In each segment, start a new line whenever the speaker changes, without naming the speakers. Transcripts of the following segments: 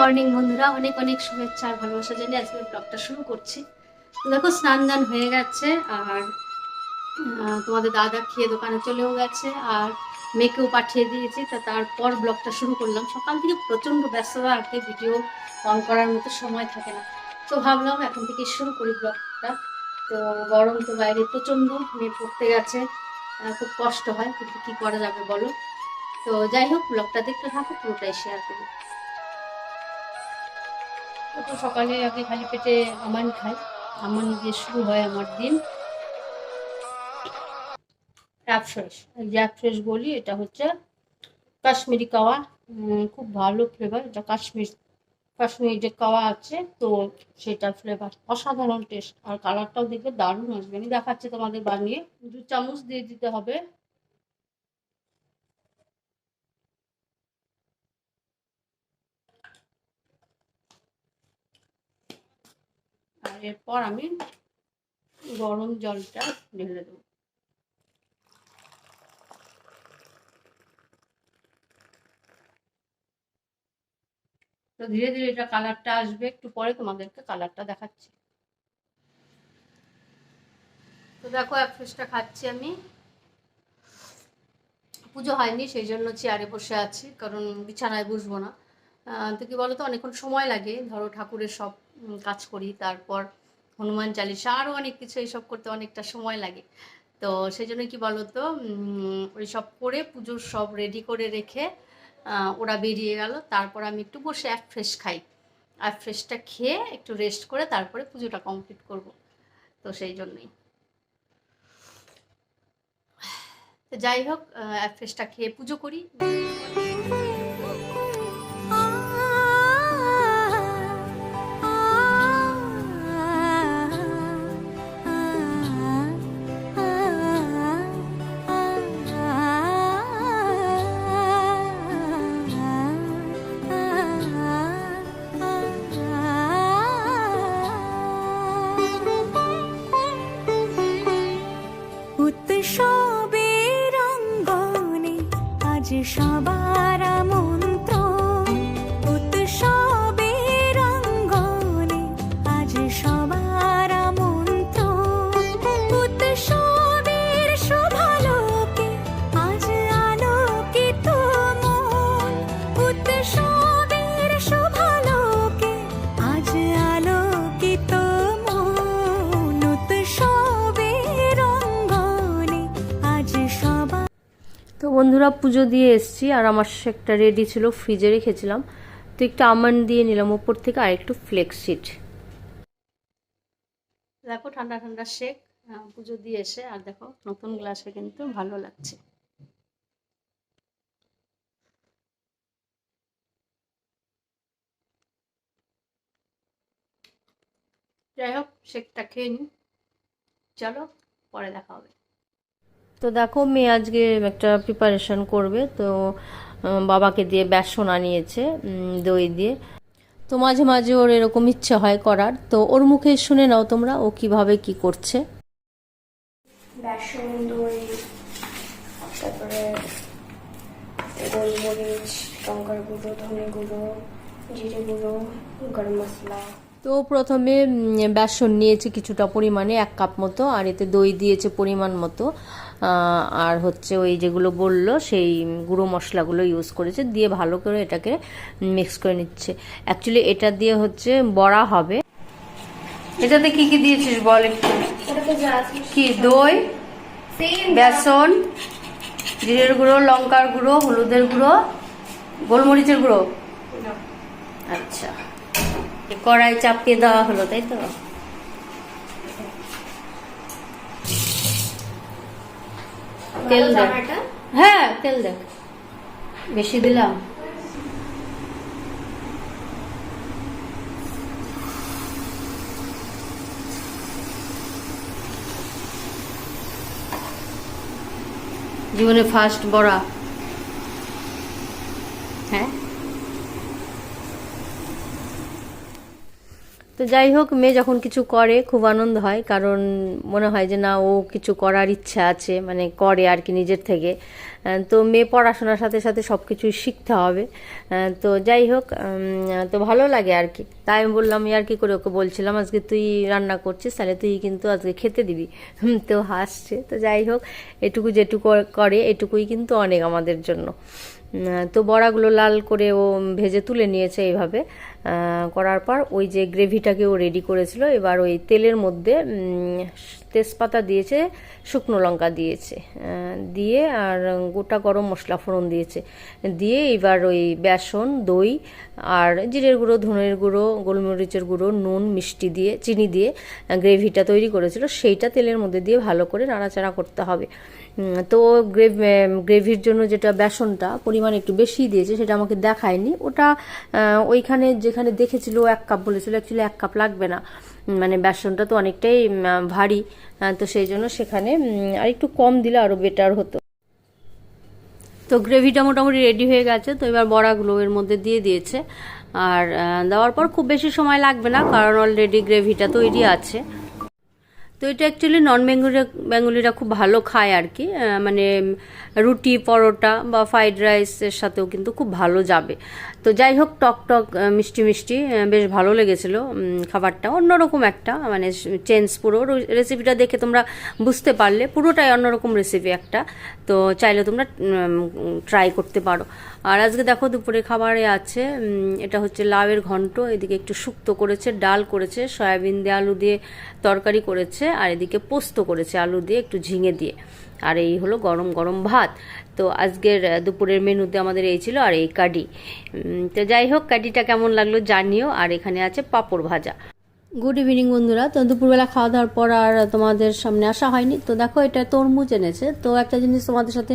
Morning বন্ধুরা, অনেক অনেক শুভেচ্ছা আর ভালোবাসা জানিয়ে আজকে ব্লগটা শুরু করছি। তো দেখো, স্নান দান হয়ে গেছে আর তোমাদের দাদা খেয়ে দোকানে চলেও গেছে আর মেয়েকেও পাঠিয়ে দিয়েছি। তারপর ব্লগটা শুরু করলাম। সকাল থেকে প্রচণ্ড ব্যস্ততা আর কি, ভিডিও অন করার মতো সময় থাকে না, তো ভাবলাম এখন থেকে শুরু করি ব্লগটা। তো গরম তো বাইরে প্রচণ্ড, মেয়ে পড়তে গেছে, খুব কষ্ট হয়, কিন্তু কী করা যাবে বলো। তো যাই হোক, ব্লগটা দেখতে থাকো, পুরোটাই শেয়ার করবো। তো সকালে আগে খালি পেটে আমান খাই, আমান দিয়ে শুরু হয় আমার দিন। অ্যাপফ্রেশ, যে অ্যাপফ্রেশ বলি, এটা হচ্ছে কাশ্মীরি কাওয়া। খুব ভালো ফ্লেভার এটা, কাশ্মীরি যে কাওয়া আছে তো সেটা ফ্লেভার অসাধারণ টেস্ট, আর কালারটাও দেখবে দারুণ আসবে। আমি দেখাচ্ছি তোমাদের বানিয়ে। 2 চামচ দিয়ে দিতে হবে। আর এরপর আমি গরম জলটা ঢেলে দেবো। তো ধীরে ধীরে এটা কালারটা আসবে, একটু পরে তোমাদেরকে কালারটা দেখাচ্ছি। তো দেখো, অ্যাপফ্রেশটা খাচ্ছি আমি। পুজো হয়নি, সেই জন্য চেয়ারে বসে আছি, কারণ বিছানায় বসবো না। তো কী বলো তো, অনেকক্ষণ সময় লাগে, ধরো ঠাকুরের সব কাজ করি, তারপর হনুমান চালিশা আরও অনেক কিছু, এইসব করতে অনেকটা সময় লাগে। তো সেই জন্য কী বলো তো, ওই সব করে পুজোর সব রেডি করে রেখে ওরা বেরিয়ে গেল, তারপর আমি একটু বসে অ্যাপফ্রেশ খাই। অ্যাপফ্রেশটা খেয়ে একটু রেস্ট করে তারপরে পুজোটা কমপ্লিট করব। তো সেই জন্যই। তো যাই হোক, অ্যাপফ্রেশটা খেয়ে পুজো করি।
উৎসবের অঙ্গনে আজ সবার আমন্ত্রণ, উৎসবের অঙ্গনে আজ সবার আমন্ত্রণ, উৎসবের শোভালোকে আজ আলোকিত মন, উৎসবের শোভালোকে আজ আলোকিত মন, উৎসবের অঙ্গনে আজ সবার।
তো বন্ধুরা, পুজো দিয়ে এসছি আর আমার শেকটা রেডি ছিল, ফ্রিজে রেখেছিলাম। তো একটু আমন্ড দিয়ে নিলাম ওপর থেকে, আর একটু ফ্লেক্সিড।
দেখো, ঠান্ডা ঠান্ডা শেক পুজো দিয়ে এসে, আর দেখো নতুন গ্লাসে, কিন্তু ভালো লাগছে। যাই হোক, শেকটা খেয়ে নিই, চলো পরে দেখা হবে।
তো দেখো, মেয়ে আজকে একটা প্রিপারেশন করবে, তো বাবাকে দিয়ে বেসন আনিয়েছে দই দিয়ে। তো মাঝে মাঝে ওর এরকম ইচ্ছে হয় করার, তো ওর মুখে শুনে নাও তোমরা ও কিভাবে কি করছে।
বেসন, দই, তারপরে গোলমরিচ, লঙ্কার গুঁড়ো, ধনে গুঁড়ো, জিরে গুঁড়ো, গরম মশলা।
তো প্রথমে বেসন নিয়েছে কিছুটা পরিমাণে, 1 কাপ মতো, আর এতে দই দিয়েছে পরিমাণ মতো, আর হচ্ছে ওই যেগুলো বললো সেই গুঁড়ো মশলাগুলো ইউজ করেছে, দিয়ে ভালো করে এটাকে মিক্স করে নিচ্ছে। অ্যাকচুয়ালি এটা দিয়ে হচ্ছে বড়া হবে। এটাতে কি কি দিয়েছিস বল একটু। কি? দই, বেসন, জিরের গুঁড়ো, লঙ্কার গুঁড়ো, হলুদের গুঁড়ো, গোলমরিচের গুঁড়ো। আচ্ছা, কড়াই চাপিয়ে দেওয়া হলো, তাই তো? তেল দেখ, হ্যাঁ তেল দেখ, বেশি দিলাম। জীবনে ফার্স্ট বড়া। হ্যাঁ, তো যাই হোক, মেয়ে যখন কিছু করে খুব আনন্দ হয়, কারণ মনে হয় যে না, ও কিছু করার ইচ্ছা আছে, মানে করে আর কি নিজের থেকে। তো মেয়ে পড়াশোনার সাথে সাথে সব কিছুই শিখতে হবে। তো যাই হোক, তো ভালো লাগে আর কি। তাই আমি বললাম, আর কি করে ওকে বলছিলাম, আজকে তুই রান্না করছিস, তাহলে তুই কিন্তু আজকে খেতে দিবি। তো হাসছে। তো যাই হোক, এটুকু যেটুকু করে এটুকুই কিন্তু অনেক আমাদের জন্য। তো বড়াগুলো লাল করে ও ভেজে তুলে নিয়েছে এইভাবে। করার পর ওই যে গ্রেভিটাকে ও রেডি করেছিল, এবার ওই তেলের মধ্যে তেজপাতা দিয়েছে, শুকনো লঙ্কা দিয়েছে, দিয়ে আর গোটা গরম মশলা ফোড়ন দিয়েছে, দিয়ে এবার ওই বেসন, দই আর জিরের গুঁড়ো, ধনের গুঁড়ো, গোলমরিচের গুঁড়ো, নুন, মিষ্টি দিয়ে, চিনি দিয়ে গ্রেভিটা তৈরি করেছিল, সেইটা তেলের মধ্যে দিয়ে ভালো করে নাড়াচাড়া করতে হবে। তো গ্রেভির জন্য যেটা বেসনটা পরিমাণ একটু বেশি দিয়েছে, সেটা আমাকে দেখায়নি। ওটা ওইখানে যেখানে দেখেছিল 1 কাপ বলেছিল, অ্যাকচুয়ালি 1 কাপ লাগবে না, মানে বেসনটা তো অনেকটাই ভারী, তো সেই জন্য সেখানে আর একটু কম দিলে আরও বেটার হতো। তো গ্রেভিটা মোটামুটি রেডি হয়ে গেছে। তো এবার বড়াগুলো এর মধ্যে দিয়ে দিয়েছে, আর দেওয়ার পর খুব বেশি সময় লাগবে না, কারণ অলরেডি গ্রেভিটা তৈরি আছে। তো এটা অ্যাকচুয়ালি নন বেঙ্গলিরা খুব ভালো খায় আর কি, মানে রুটি, পরোটা বা ফ্রাইড রাইসের সাথেও কিন্তু খুব ভালো যাবে। তো যাই হোক, টক টক মিষ্টি মিষ্টি বেশ ভালো লেগেছিল খাবারটা, অন্যরকম একটা মানে চেঞ্জ। পুরো রেসিপিটা দেখে তোমরা বুঝতে পারলে পুরোটাই অন্যরকম রেসিপি একটা। তো চাইলে তোমরা ট্রাই করতে পারো। আর আজকে দেখো দুপুরে খাবারে আছে, এটা হচ্ছে লাউয়ের ঘন্ট, এদিকে একটু শুক্তো করেছে, ডাল করেছে, সয়াবিন দিয়ে আলু দিয়ে তরকারি করেছে, আর এদিকে পোস্ত করেছে আলু দিয়ে, একটু ঝিঙে দিয়ে, আর এই হলো গরম গরম ভাত। তো আজকের দুপুরের মেনুতে আমাদের এই ছিল, আর এই কাডি। তো যাই হোক, কাডিটা কেমন লাগলো জানিও। আর এখানে আছে পাঁপড় ভাজা। গুড ইভিনিং বন্ধুরা। তো দুপুরবেলা খাওয়া দাওয়ার পর আর তোমাদের সামনে আসা হয়নি। তো দেখো, এটা তরমুজ এনেছে। তো একটা জিনিস তোমাদের সাথে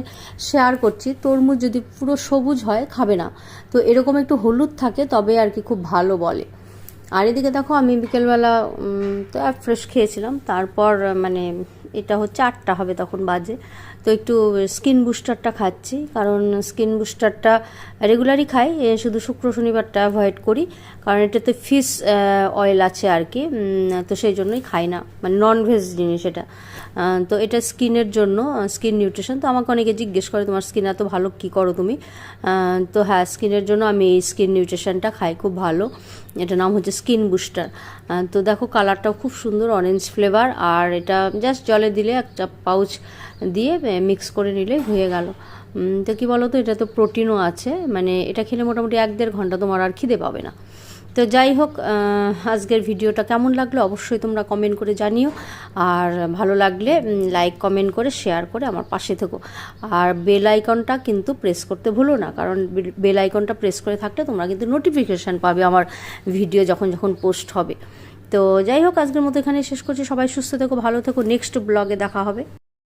শেয়ার করছি, তরমুজ যদি পুরো সবুজ হয় খাবে না, তো এরকম একটু হলুদ থাকে তবে আর কি খুব ভালো বলে। আর এদিকে দেখো, আমি বিকেলবেলা তো ফ্রেশ খেয়েছিলাম, তারপর মানে এটা হচ্ছে 8টা হবে তখন বাজে। তো একটু স্কিন বুস্টারটা খাচ্ছি, কারণ স্কিন বুস্টারটা রেগুলারই খাই, শুধু শুক্র শনিবারটা অ্যাভয়েড করি, কারণ এটাতে ফিশ অয়েল আছে আর কি, তো সেই জন্যই খাই না, মানে ননভেজ জিনিস এটা। তো এটা স্কিনের জন্য, স্কিন নিউট্রিশন। তো আমাকে অনেকে জিজ্ঞেস করে, তোমার স্কিন এত ভালো কী করো তুমি? তো হ্যাঁ, স্কিনের জন্য আমি এই স্কিন নিউট্রিশনটা খাই, খুব ভালো। এটার নাম হচ্ছে স্কিন বুস্টার। তো দেখো, কালারটাও খুব সুন্দর, অরেঞ্জ ফ্লেভার। আর এটা জাস্ট জলে দিলে, একটা পাউচ দিয়ে মিক্স করে নিলেই হয়ে গেল। তো কী বলো তো, এটা তো প্রোটিনও আছে, মানে এটা খেলে মোটামুটি 1-1.5 ঘন্টা তোমার আর খিদে পাবে না। তো যাই হোক, আজকের ভিডিওটা কেমন লাগলো অবশ্যই তোমরা কমেন্ট করে জানিও, আর ভালো লাগলে লাইক কমেন্ট করে শেয়ার করে আমার পাশে থেকো। আর বেল আইকনটা কিন্তু প্রেস করতে ভুলো না, কারণ বেল আইকনটা প্রেস করে থাকলে তোমরা কিন্তু নোটিফিকেশান পাবে আমার ভিডিও যখন যখন পোস্ট হবে। তো যাই হোক, আজকের মতো এখানে শেষ করছি। সবাই সুস্থ থেকো, ভালো থেকো, নেক্সট ব্লগে দেখা হবে।